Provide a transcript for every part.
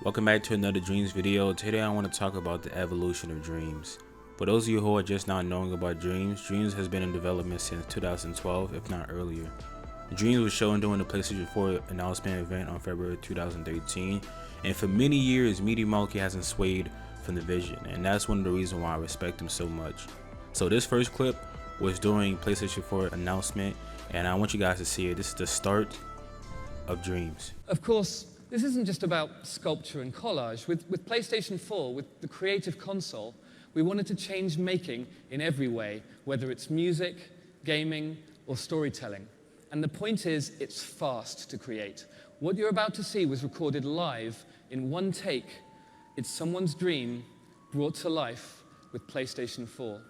Welcome back to another Dreams video. Today I want to talk about the evolution of Dreams. For those of you who are just now knowing about Dreams, Dreams has been in development since 2012, if not earlier. Dreams was shown during the PlayStation 4 announcement event on February 2013, and for many years Media Monkey hasn't swayed from the vision, and that's one of the reasons why I respect him so much. So this first clip was during PlayStation 4 announcement, and I want you guys to see it. This is the start of Dreams. Of course, this isn't just about sculpture and collage. With PlayStation 4, with the creative console, we wanted to change making in every way, whether it's music, gaming, or storytelling. And the point is, it's fast to create. What you're about to see was recorded live in one take. It's someone's dream brought to life with PlayStation 4.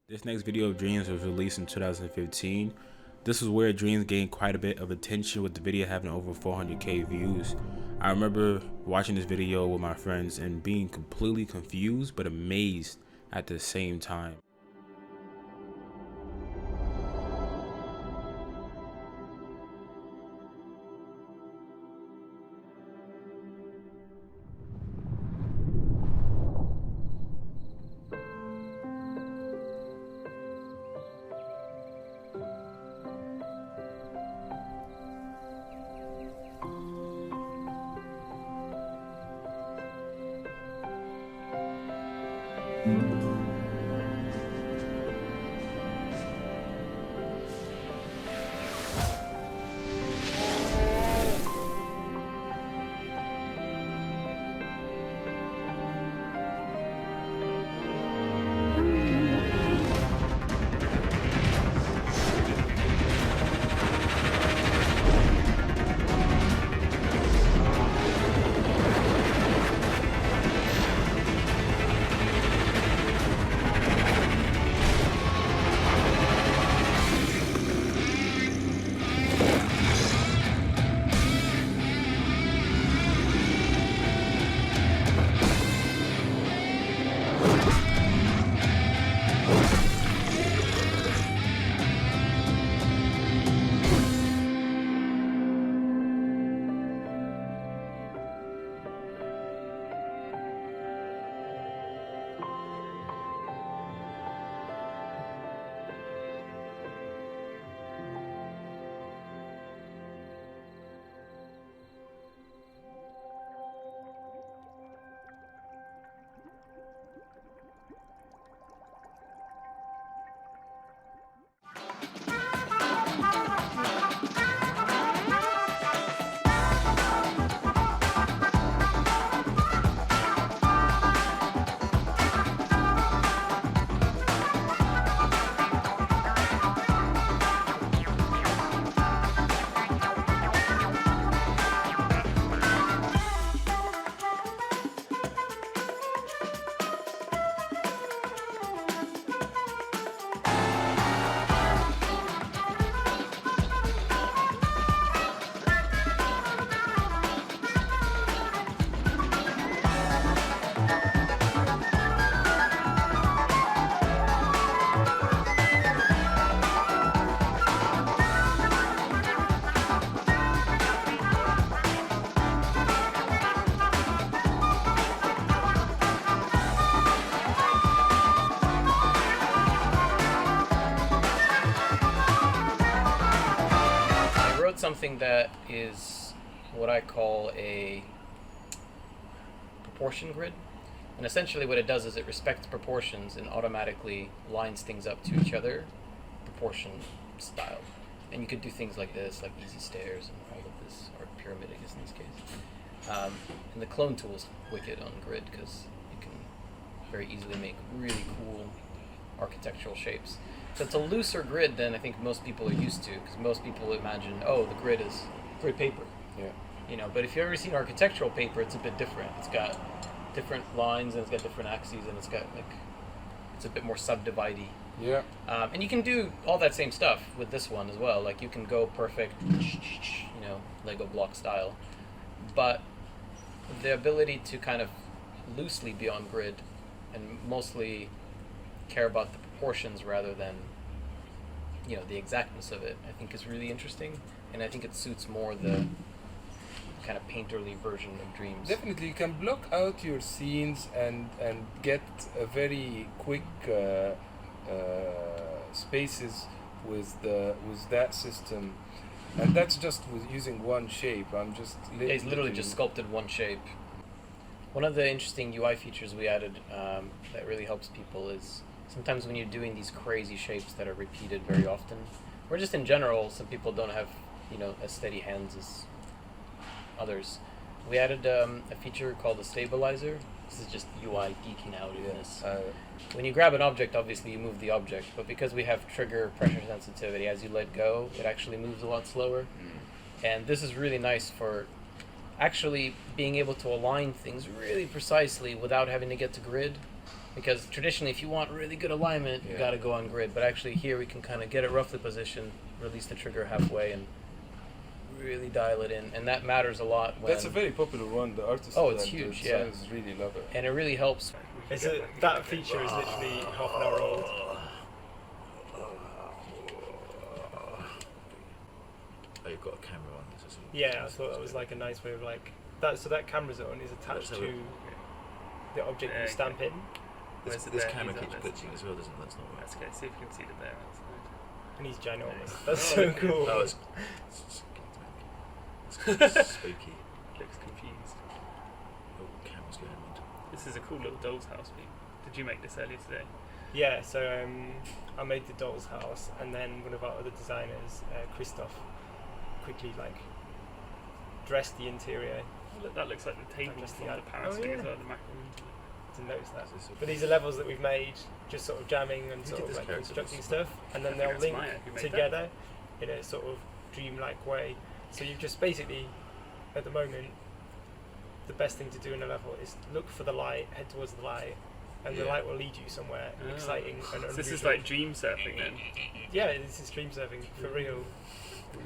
This next video of Dreams was released in 2015. This was where Dreams gained quite a bit of attention, with the video having over 400k views. I remember watching this video with my friends and being completely confused but amazed at the same time. something that is what I call a proportion grid. And essentially what it does is it respects proportions and automatically lines things up to each other, proportion style. And you could do things like this, like easy stairs and all of this, or pyramid, I guess in this case. And the clone tool is wicked on grid because you can very easily make really cool architectural shapes. So it's a looser grid than I think most people are used to, because most people imagine, oh, the grid is grid paper. Yeah. You know, but if you've ever seen architectural paper, it's a bit different. It's got different lines and it's got different axes and it's got like, it's a bit more subdividey. Yeah. And you can do all that same stuff with this one as well. Like you can go perfect, you know, Lego block style, but the ability to kind of loosely be on grid and mostly care about the proportions rather than, you know, the exactness of it, I think is really interesting, and I think it suits more the kind of painterly version of Dreams. Definitely, you can block out your scenes and get a very quick spaces with that system, and that's just with using one shape. I'm just It's literally just sculpted one shape. One of the interesting UI features we added that really helps people is sometimes when you're doing these crazy shapes that are repeated very often, or just in general, some people don't have, you know, as steady hands as others. We added a feature called the stabilizer. This is just UI geeking out in this. When you grab an object, obviously you move the object, but because we have trigger pressure sensitivity, as you let go, it actually moves a lot slower. And this is really nice for actually being able to align things really precisely without having to get to grid. Because traditionally, if you want really good alignment, you got to go on grid. But actually here we can kind of get it roughly positioned, release the trigger halfway, and really dial it in. And that matters a lot. When That's a very popular one. The artists it's huge, designers really love it. And it really helps. That feature is literally half an hour old. Oh, you've got a camera on this as well. Yeah, I thought that was like a nice way of like that. So that camera zone is attached to the object you stamp in. This camera keeps glitching as well, doesn't it? That's not right. That's okay, see if you can see the bear outside. And he's ginormous. That's so cool. Oh, it's spooky. Looks confused. Oh, camera's going mental. This is a cool little doll's house. Did you make this earlier today? Yeah, so I made the doll's house, and then one of our other designers, Christoph, quickly like dressed the interior. That looks like the table from the Paris thing as well, the macaron. To notice that. But these are levels that we've made, just sort of jamming and sort of like constructing stuff, and then they'll link together in a sort of dreamlike way. So you've just basically, at the moment, the best thing to do in a level is look for the light, head towards the light, and the light will lead you somewhere exciting and unusual. So this is like dream surfing then? Yeah, this is dream surfing for real,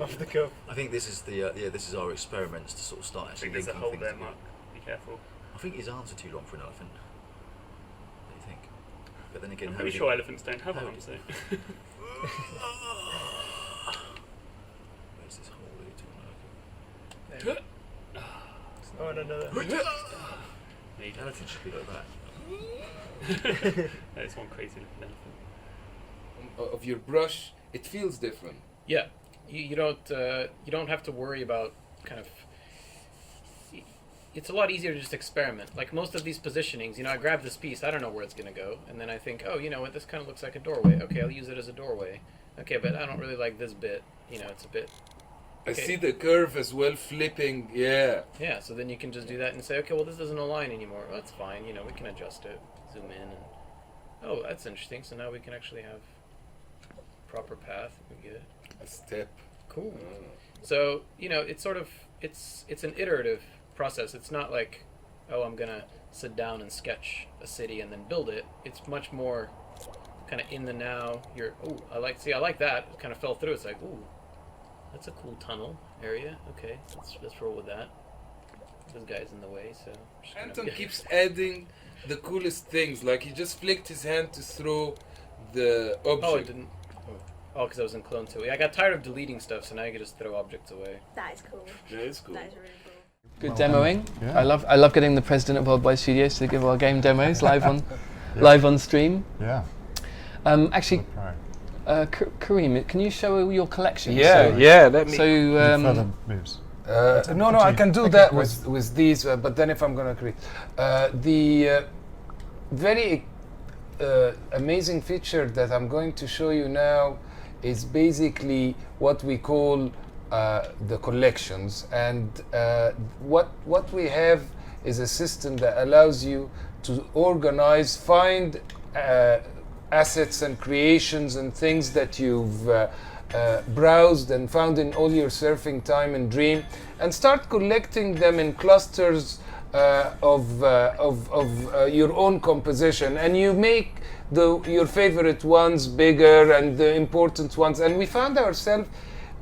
off the cuff. I think this is the this is our experiments to sort of start I actually think there's a linking hole things there, Mark. Be careful. I think his arms are too long for an elephant. What do you think? But then again, I'm pretty sure elephants don't have arms, so. Where's this hole really talking? Oh, and another. Elephant should be like that. There's one crazy looking elephant. Of your brush, it feels different. Yeah, you don't have to worry about kind of. It's a lot easier to just experiment. Like most of these positionings, you know, I grab this piece, I don't know where it's gonna go, and then I think, oh, you know what, this kind of looks like a doorway. Okay, I'll use it as a doorway. Okay, but I don't really like this bit. You know, it's a bit. Okay. I see the curve as well flipping. Yeah. Yeah, so then you can just do that and say, okay, well, this doesn't align anymore. Well, that's fine. You know, we can adjust it, zoom in, and oh, that's interesting. So now we can actually have proper path. We get A step. cool. So you know, it's sort of it's an iterative process. It's not like, oh, I'm gonna sit down and sketch a city and then build it. It's much more kind of in the now. You're I like that. It kind of fell through. It's like, ooh, that's a cool tunnel area. Okay, let's roll with that. This guy's in the way, so. Anton keeps adding the coolest things. Like he just flicked his hand to throw the object. Oh, it didn't. Oh, because I was in Clone 2. I got tired of deleting stuff, so now you can just throw objects away. That is cool. That is cool. That is really cool. Good demoing. Yeah. I love getting the president of Worldwide Studios to give our game demos live on live on stream. Yeah. Actually, Kareem, can you show your collection? Yeah, So, yeah. Let me. Further moves. No, I can do that with these, but then if I'm going to create the very amazing feature that I'm going to show you now is basically what we call the collections, and what we have is a system that allows you to organize, find assets and creations and things that you've browsed and found in all your surfing time in Dream, and start collecting them in clusters of your own composition, and you make your favorite ones bigger and the important ones. And we found ourselves,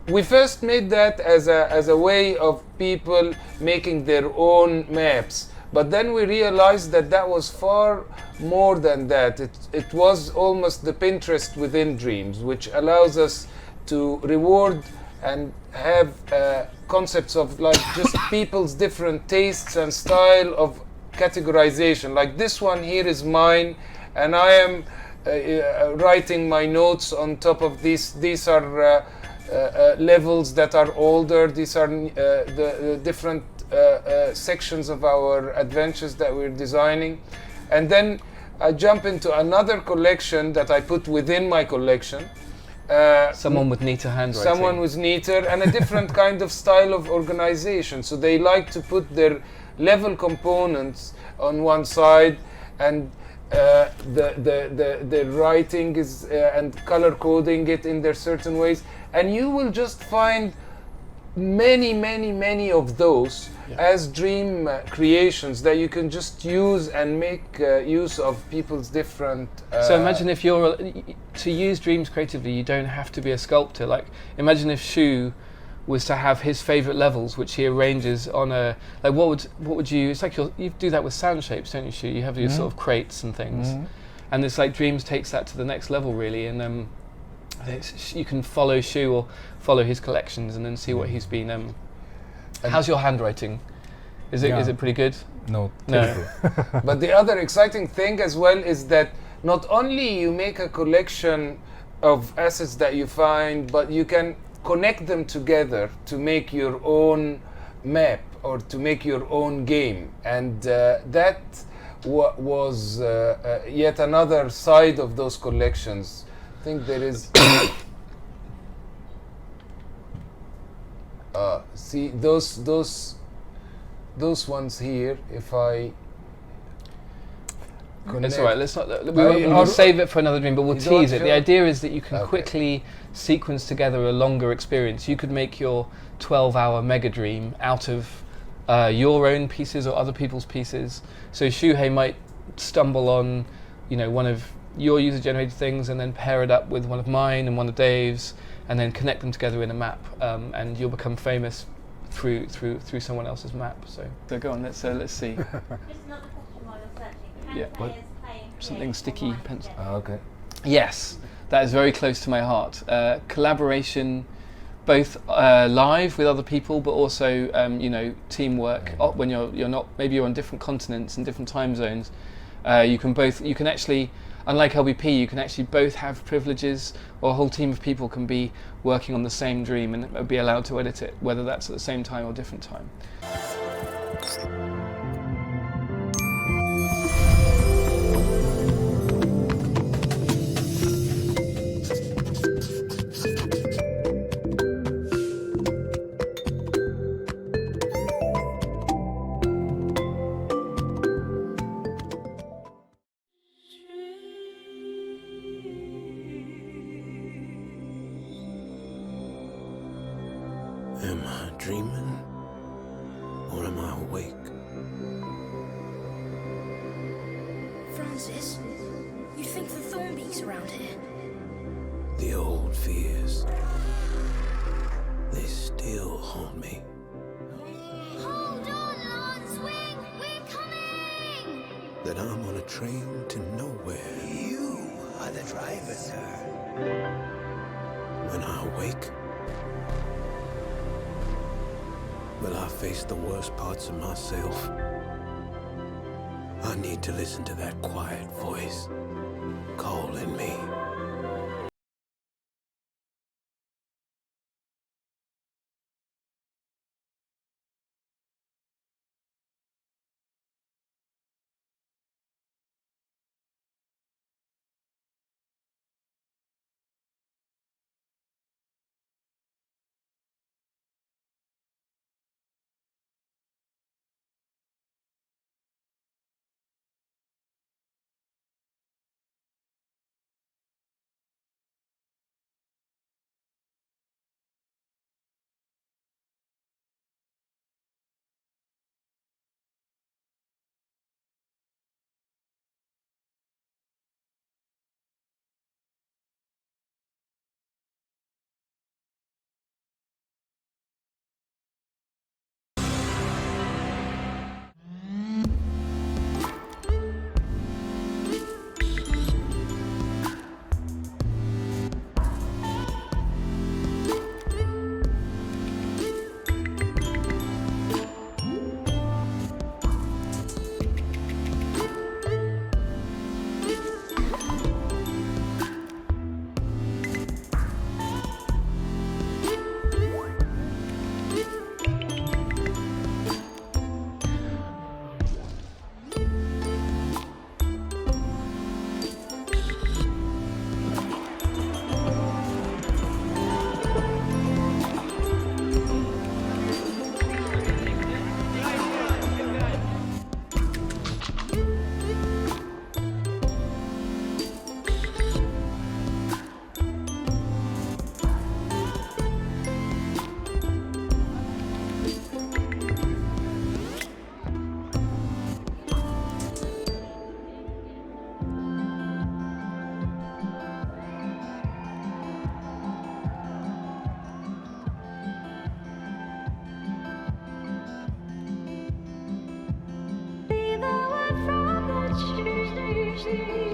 we first made that as a way of people making their own maps, but then we realized that that was far more than that. It was almost the Pinterest within Dreams, which allows us to reward and have concepts of like just people's different tastes and style of categorization. Like this one here is mine, and I am writing my notes on top of these. These are levels that are older. These are the different sections of our adventures that we're designing. And then I jump into another collection that I put within my collection. Someone with neater handwriting. Someone with neater and a different kind of style of organization. So they like to put their level components on one side, and the writing is and color coding it in their certain ways, and you will just find many of those as Dream creations that you can just use and make use of people's different so imagine if you're to use Dreams creatively, you don't have to be a sculptor. Like imagine if Shu was to have his favorite levels, which he arranges on a, like what would you, it's like you do that with sound shapes, don't you, Shu? You have your sort of crates and things, and it's like Dreams takes that to the next level really, and you can follow Shu or follow his collections and then see what he's been how's your handwriting? Is it pretty good? No. But the other exciting thing as well is that not only you make a collection of assets that you find, but you can connect them together to make your own map or to make your own game, and that was yet another side of those collections. I think there is see those ones here. If I connect, it's all right. Let's not. We'll save it for another Dream, but we'll tease it. The idea is that you can quickly sequence together a longer experience. You could make your 12-hour mega Dream out of your own pieces or other people's pieces. So Shuhei might stumble on, one of your user-generated things, and then pair it up with one of mine and one of Dave's, and then connect them together in a map, and you'll become famous through someone else's map. So go on. Let's see. Just another question while you're searching. Yeah. Players play and Something create sticky online pencil. okay. Yes, that is very close to my heart. Collaboration, both live with other people, but also teamwork. When you're not, maybe you're on different continents and different time zones. You can actually, unlike LBP, you can actually both have privileges, or a whole team of people can be working on the same Dream and be allowed to edit it, whether that's at the same time or different time. Am I dreaming, or am I awake? Francis, you think the Thornbeak's around here? The old fears, they still haunt me. Hold on, Lance Wing! We're coming! That I'm on a train to nowhere. You are the driver, sir. When I awake, will I face the worst parts of myself? I need to listen to that quiet voice calling me. HD.